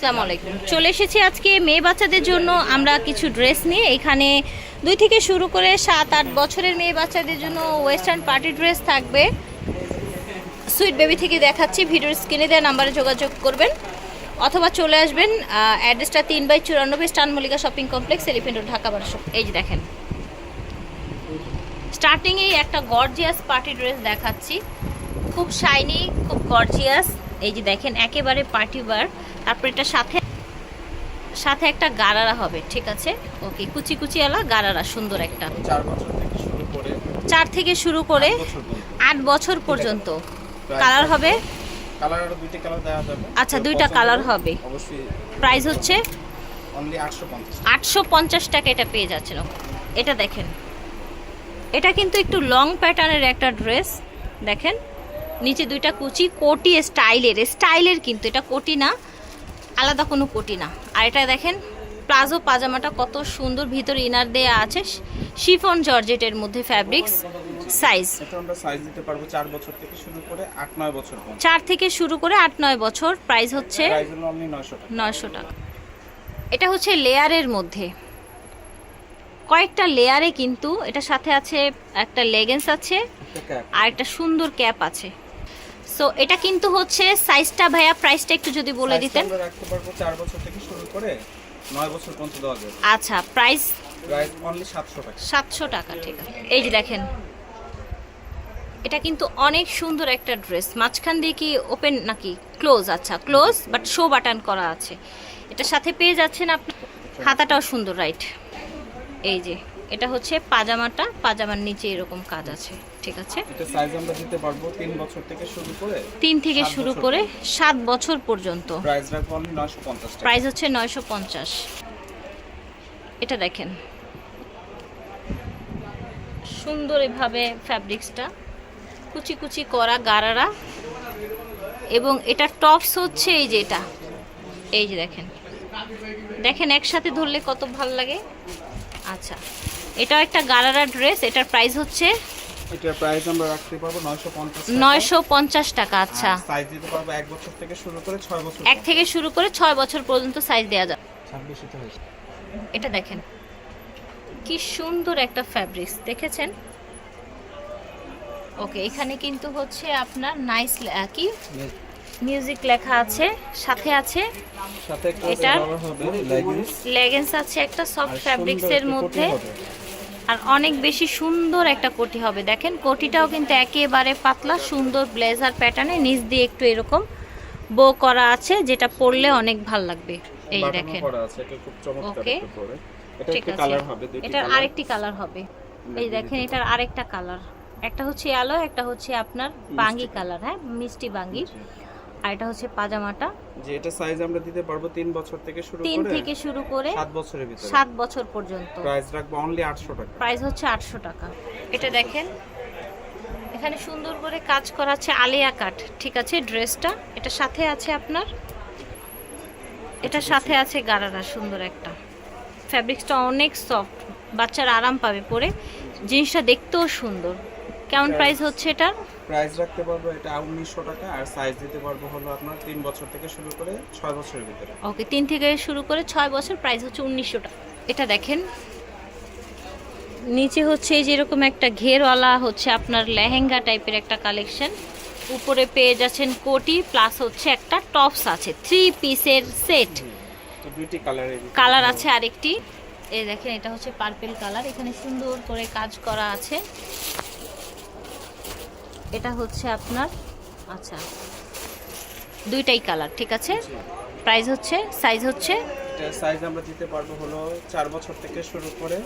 আসসালামু আলাইকুম। চলে এসেছি আজকে মেয়ে বাচ্চাদের জন্য আমরা কিছু ড্রেস নিয়ে। এখানে 2 থেকে শুরু করে 7-8 বছরের মেয়ে বাচ্চাদের জন্য ওয়েস্টার্ন পার্টি ড্রেস থাকবে। সুইট বেবি থেকে দেখাচ্ছি, ভিডিওর স্ক্রিনে দেওয়া নাম্বারে যোগাযোগ করবেন অথবা চলে আসবেন। অ্যাড্রেসটা 3/94 স্টান Mallika shopping complex, Elephant Road, Dhaka 1200। এই যে দেখেন, স্টার্টিংয়েই একটা গর্জিয়াস পার্টি ড্রেস দেখাচ্ছি, খুব শাইনি, খুব গর্জিয়াস। এই যে দেখেন, একেবারে পার্টি ওয়্যার। তারপর এটা সাথে একটা গারারা হবে, ঠিক আছে? ওকে, কুচি কুচিওয়ালা গারারা, সুন্দর একটা। 4 থেকে শুরু করে 8 বছর পর্যন্ত কালার হবে। আচ্ছা, 2টা কালার হবে। প্রাইস হচ্ছে অনলি 850 টাকা। এটা পেয়ে যাচ্ছেন। এটা দেখেন, এটা কিন্তু একটু লং প্যাটার্নের একটা ড্রেস। দেখেন, নিচে 2টা কুচি, কোটি স্টাইলের কিন্তু এটা কোটি না, আলাদা কোনো কোটি না। আর এটা দেখেন প্লাজো পাজামাটা কত সুন্দর, ভিতরে ইনার দেয়া আছে, শিফন জর্জেটের মধ্যে ফ্যাব্রিক্স। সাইজ আমরা সাইজ দিতে পারবো 4 বছর থেকে শুরু করে 8-9 বছর পর্যন্ত। 4 থেকে শুরু করে 8-9 বছর। প্রাইস হচ্ছে অনলি 900 টাকা। এটা হচ্ছে লেয়ারের মধ্যে, কয়েকটা লেয়ারে কিন্তু। এটার সাথে আছে একটা লেগিংস আছে আর একটা সুন্দর ক্যাপ আছে। সো এটা কিন্তু হচ্ছে সাইজটা, ভাইয়া প্রাইসটা একটু যদি বলে দিতেন। আমরা রাখতে পারবো 4 বছর থেকে শুরু করে 9 বছর পর্যন্ত দেওয়া যাবে। আচ্ছা, প্রাইস অনলি 700 টাকা। 700 টাকা, ঠিক আছে। এই যে দেখেন, এটা কিন্তু অনেক সুন্দর একটা ড্রেস। মাঝখান দিয়ে কি ওপেন নাকি ক্লোজ? আচ্ছা, ক্লোজ, বাট শো বাটন করা আছে। এটার সাথে পেয়ে যাচ্ছেন আপনি হাতাটাও সুন্দর, রাইট? এই যে এটা হচ্ছে পাজামাটা, পাজামার নিচে এরকম কাজ আছে, ঠিক আছে? এটা সাইজ আমরা দিতে পারবো 3 বছর থেকে শুরু করে 3 থেকে শুরু করে 7 বছর পর্যন্ত। প্রাইস রাখবো অনলি 950 টাকা। প্রাইস হচ্ছে 950। এটা দেখেন, সুন্দর এভাবে ফ্যাব্রিক্সটা কুচি কুচি করা গারারা, এবং এটা টপস হচ্ছে এই যে এটা, এই যে দেখেন দেখেন একসাথে ধরলে কত ভালো লাগে। আচ্ছা, এটাও একটা গারারা ড্রেস। এটার প্রাইস হচ্ছে, এটার প্রাইস আমরা রাখতে পারবো 950 টাকা। আচ্ছা, সাইজ দিতে পারবো 1 বছর থেকে শুরু করে 6 বছর। 1 থেকে শুরু করে 6 বছর পর্যন্ত সাইজ দেওয়া যায়। 26 তে হয়েছে। এটা দেখেন কি সুন্দর একটা ফ্যাব্রিক্স, দেখেছেন? ওকে, এখানে কিন্তু হচ্ছে আপনার নাইস কি মিউজিক লেখা আছে, সাথে আছে এটা লেগিংস আছে একটা সফট ফ্যাব্রিক্সের মধ্যে, আর অনেক বেশি সুন্দর একটা কোটি হবে। দেখেন, কোটিটাও কিন্তু একেবারে পাতলা, সুন্দর ব্লেজার প্যাটার্নে, নিচ দিয়ে একটু এরকম বো করা আছে, যেটা পরলে অনেক ভাল লাগবে। এই দেখেন, ওকে, ঠিক আছে। এটার আরেকটি কালার হবে। এই দেখেন, এটার আরেকটা কালার, একটা হচ্ছে আলো, একটা হচ্ছে আপনার বাঙ্গি কালার, হ্যাঁ, মিষ্টি বাঙ্গি। আর এটা হচ্ছে পাজামাটা, যে এটা সাইজ আমরা দিতে পারবো 3 বছর থেকে শুরু করে 3 থেকে শুরু করে 7 বছরের ভিতরে, 7 বছর পর্যন্ত। প্রাইস রাখবো অনলি 800 টাকা। প্রাইস হচ্ছে 800 টাকা। এটা দেখেন, এখানে সুন্দর করে কাজ করা আছে, আলিয়া কাট, ঠিক আছে ড্রেসটা। এটার সাথে আছে আপনার, এটার সাথে আছে গারারা, সুন্দর একটা ফ্যাব্রিক্সটা অনেক সফট, বাচ্চারা আরাম পাবে পরে, জিনিসটা দেখতেও সুন্দর। কেমন প্রাইস হচ্ছে এটা? প্রাইস রাখতে পারবো এটা 1900 টাকা, আর সাইজ দিতে পারবো হলো আপনার 3 বছর থেকে শুরু করে 6 বছরের ভিতরে। ওকে, 3 থেকে শুরু করে 6 বছর। প্রাইস হচ্ছে 1900 টাকা। এটা দেখেন, নিচে হচ্ছে এই যেরকম একটা ঘেরওয়ালা হচ্ছে আপনার লেহেঙ্গা টাইপের একটা কালেকশন। উপরে পেয়ে যাচ্ছেন কোটি, প্লাস হচ্ছে একটা টপস আছে, 3 পিসের সেট। তো 2টি কালার আছে আরেকটি। এই দেখেন, এটা হচ্ছে পার্পল কালার, এখানে সুন্দর করে কাজ করা আছে। এটা হচ্ছে আপনার, আচ্ছা, 2টাই কালার, ঠিক আছে। প্রাইস হচ্ছে, সাইজ হচ্ছে, এটা সাইজ আমরা দিতে পারবো হলো 4 বছর থেকে শুরু করে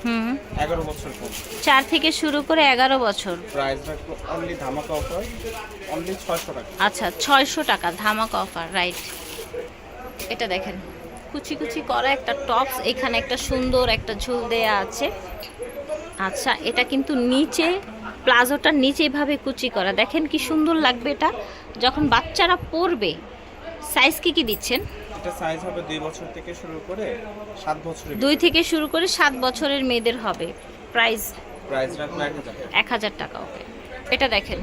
11 বছর পর্যন্ত। 4 থেকে শুরু করে 11 বছর। প্রাইস রাখবো অনলি ধামাকা অফার অনলি 600 টাকা। আচ্ছা, 600 টাকা ধামাকা অফার, রাইট? এটা দেখেন, কুচি কুচি করা একটা টপস, এখানে একটা সুন্দর একটা ঝুল দেয়া আছে। আচ্ছা, এটা কিন্তু নিচে প্লাজোটার নিচে এভাবে কুচি করা, দেখেন কি সুন্দর লাগবে এটা যখন বাচ্চারা পরবে। সাইজ কি দিচ্ছেন? এটা সাইজ হবে 2 বছর থেকে শুরু করে 7 বছরের। 2 থেকে শুরু করে 7 বছরের মেয়েদের হবে। প্রাইস রাখবো 1000 টাকা। ওকে, এটা দেখেন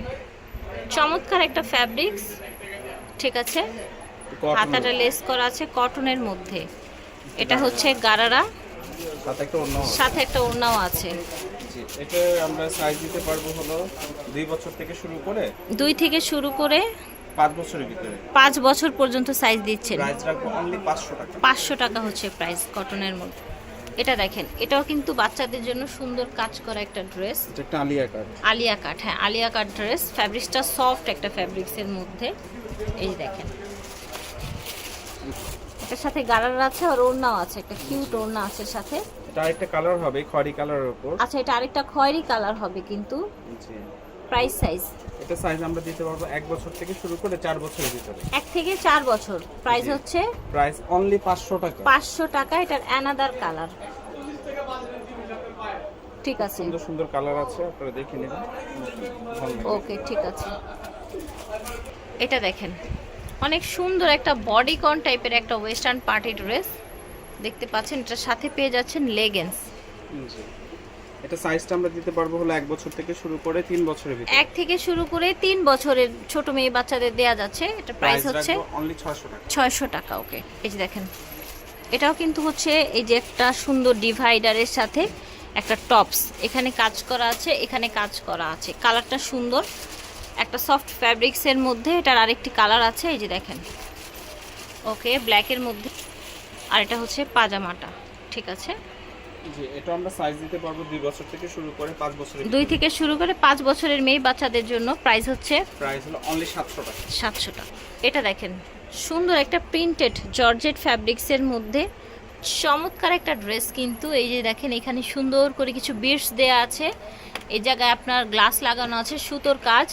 চমৎকার একটা ফ্যাব্রিক্স, ঠিক আছে। হাতাটা লেস করা আছে কটনের মধ্যে। এটা হচ্ছে গারারা, সাথে একটা ওড়না আছে। সাথে একটা ওড়নাও আছে। জি, এটা আমরা সাইজ দিতে পারবো হলো 2 বছর থেকে শুরু করে 2 থেকে শুরু করে 5 বছরের ভিতরে। 5 বছর পর্যন্ত সাইজ দিচ্ছেন। প্রাইস রাখবো অনলি 500 টাকা। 500 টাকা হচ্ছে প্রাইস কটনের মধ্যে। এটা দেখেন, এটাও কিন্তু বাচ্চাদের জন্য সুন্দর কাজ করা একটা ড্রেস। এটা একটা আলিয়া কাট। আলিয়া কাট, হ্যাঁ আলিয়া কাট ড্রেস। ফ্যাব্রিক্সটা সফট একটা ফ্যাব্রিক্সের মধ্যে। এই যে দেখেন, এটার সাথে গারার আছে আর ওড়নাও আছে, একটা কিউট ওড়না আছে সাথে। এটা আরেকটা কালার হবে খয়েরি কালারের উপর। আচ্ছা, এটা আরেকটা খয়েরি কালার হবে কিন্তু। জি। প্রাইস সাইজ এটা সাইজ আমরা দিতে পারবো 1 বছর থেকে শুরু করে 4 বছরের ভিতরে। 1 থেকে 4 বছর। প্রাইস হচ্ছে প্রাইস অনলি 500 টাকা। 500 টাকা। এটার অ্যানাদার কালার। ঠিক আছে, সুন্দর সুন্দর কালার আছে, আপনারা দেখে নেবেন। ভালো লাগবে। ওকে ঠিক আছে। এটা দেখেন, অনেক সুন্দর একটা বডিকন টাইপের একটা ওয়েস্টার্ন পার্টি ড্রেস দেখতে পাচ্ছেন। এটার সাথে পেয়ে যাচ্ছেন লেগিংস। জি। এটা সাইজটা আমরা দিতে পারবো হলো 1 বছর থেকে শুরু করে 3 বছরের ভিতরে। 1 থেকে শুরু করে 3 বছরের ছোট মেয়ে বাচ্চাদের দেয়া যাচ্ছে। এটা প্রাইস হচ্ছে অনলি 600 টাকা। 600 টাকা। ওকে, এই যে দেখেন, এটাও কিন্তু হচ্ছে এই যে একটা সুন্দর ডিভাইডারের সাথে একটা টপস, এখানে কাজ করা আছে, এখানে কাজ করা আছে। কালারটা সুন্দর, একটা সফট ফ্যাব্রিক্সের মধ্যে। এটার আরেকটি কালার আছে, এই যে দেখেন। ওকে, ব্ল্যাকের মধ্যে। আর এটা হচ্ছে পাজামাটা। ঠিক আছে, জি, এটা আমরা সাইজ দিতে পারবো 2 বছর থেকে শুরু করে 5 বছরের 2 থেকে শুরু করে 5 বছরের মেয়ে বাচ্চাদের জন্য। প্রাইস হচ্ছে প্রাইস হলো অনলি 700 টাকা। 700 টাকা। এটা দেখেন, সুন্দর একটা প্রিন্টেড জর্জেট ফ্যাব্রিক্সের মধ্যে চমৎকার একটা ড্রেস কিন্তু। এই যে দেখেন, এখানে সুন্দর করে কিছু বিটস দেয়া আছে। এই জায়গায় আপনার গ্লাস লাগানো আছে, সুতোর কাজ।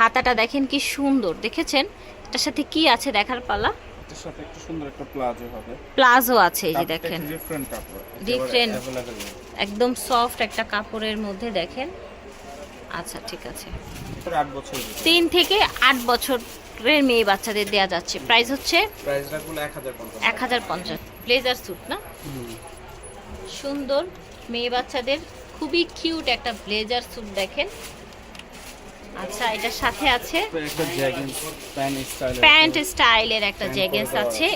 হাতাটা দেখেন কি সুন্দর, দেখেছেন? এটার সাথে কি আছে দেখার পালা। এর সাথে একটু সুন্দর একটা প্লাজো হবে। প্লাজো আছে, এই যে দেখেন, ডিফারেন্ট কাপড়। Different। अवेलेबल। একদম সফট একটা কাপড়ের মধ্যে দেখেন। আচ্ছা ঠিক আছে, এটা 8 বছরের ভিতরে। 3 থেকে 8 বছরের মেয়ে বাচ্চাদের দেয়া যাচ্ছে। প্রাইস হচ্ছে প্রাইস রাখবো 1050। 1050। ব্লেজার স্যুট না, সুন্দর মেয়ে বাচ্চাদের খুবই কিউট একটা ব্লেজার স্যুট দেখেন। আচ্ছা, এটার সাথে আছে একটা জ্যাগিংস প্যান্ট স্টাইল। প্যান্ট স্টাইলের একটা জ্যাগেন্স আছে।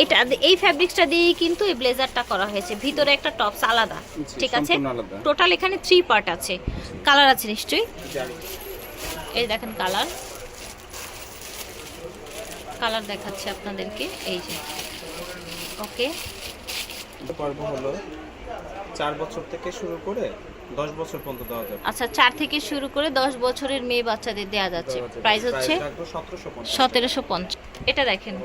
এটা এই ফ্যাব্রিক্সটা দিয়েই কিন্তু এই ব্লেজারটা করা হয়েছে। ভিতরে একটা টপস আলাদা। ঠিক আছে, টোটাল এখানে 3 পার্ট আছে। কালার আছে নিশ্চয়ই, এই দেখেন কালার। কালার দেখাচ্ছি আপনাদেরকে, এই যে। ওকে, এটা পারবো হলো 4 বছর থেকে শুরু করে 10 বছর পর্যন্ত দেওয়া যাবে। আচ্ছা 4 থেকে শুরু করে 10 বছরের মেয়ে বাচ্চাদের দেয়া যাচ্ছে। প্রাইস হচ্ছে 1750। এটা দেখেন,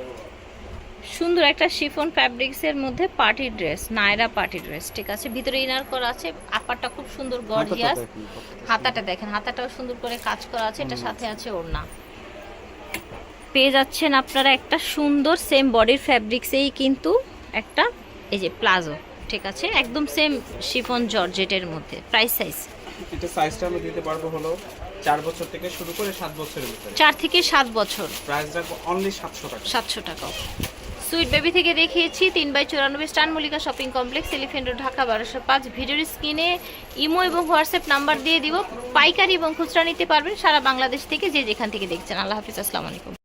সুন্দর একটা শিফন ফ্যাব্রিক্সের মধ্যে party dress, Naira party dress. ঠিক আছে, ভিতরে ইনার করা আছে, আপারটা খুব সুন্দর গর্জিয়াস। হাতাটা দেখেন, হাতাটাও সুন্দর করে কাজ করা আছে। এটা সাথে আছে ওড়না। পেয়ে যাচ্ছেন আপনারা একটা সুন্দর সেম বডির ফ্যাব্রিক্সেই কিন্তু একটা এই যে প্লাজো। ঠিক আছে, একদম সেম শিফন জর্জেটের মধ্যে। প্রাইস সাইজ এটা সাইজটা আমরা দিতে পারবো হলো 4 বছর থেকে শুরু করে 7 বছরের ভিতরে। 4 থেকে 7 বছর। প্রাইস রাখবো অনলি 700 টাকা। 700 টাকা। সুইট বেবি থেকে দেখিয়েছি 3/94 স্টান Mallika shopping complex, Elephant Road, Dhaka 1205। ভিডিওর স্ক্রিনে ইমো এবং হোয়াটসঅ্যাপ নাম্বার দিয়ে দিব। পাইকারি এবং খুচরা নিতে পারবেন সারা বাংলাদেশ থেকে, যে যেখান থেকে দেখছেন। আল্লাহ হাফিজ, আসসালামু আলাইকুম।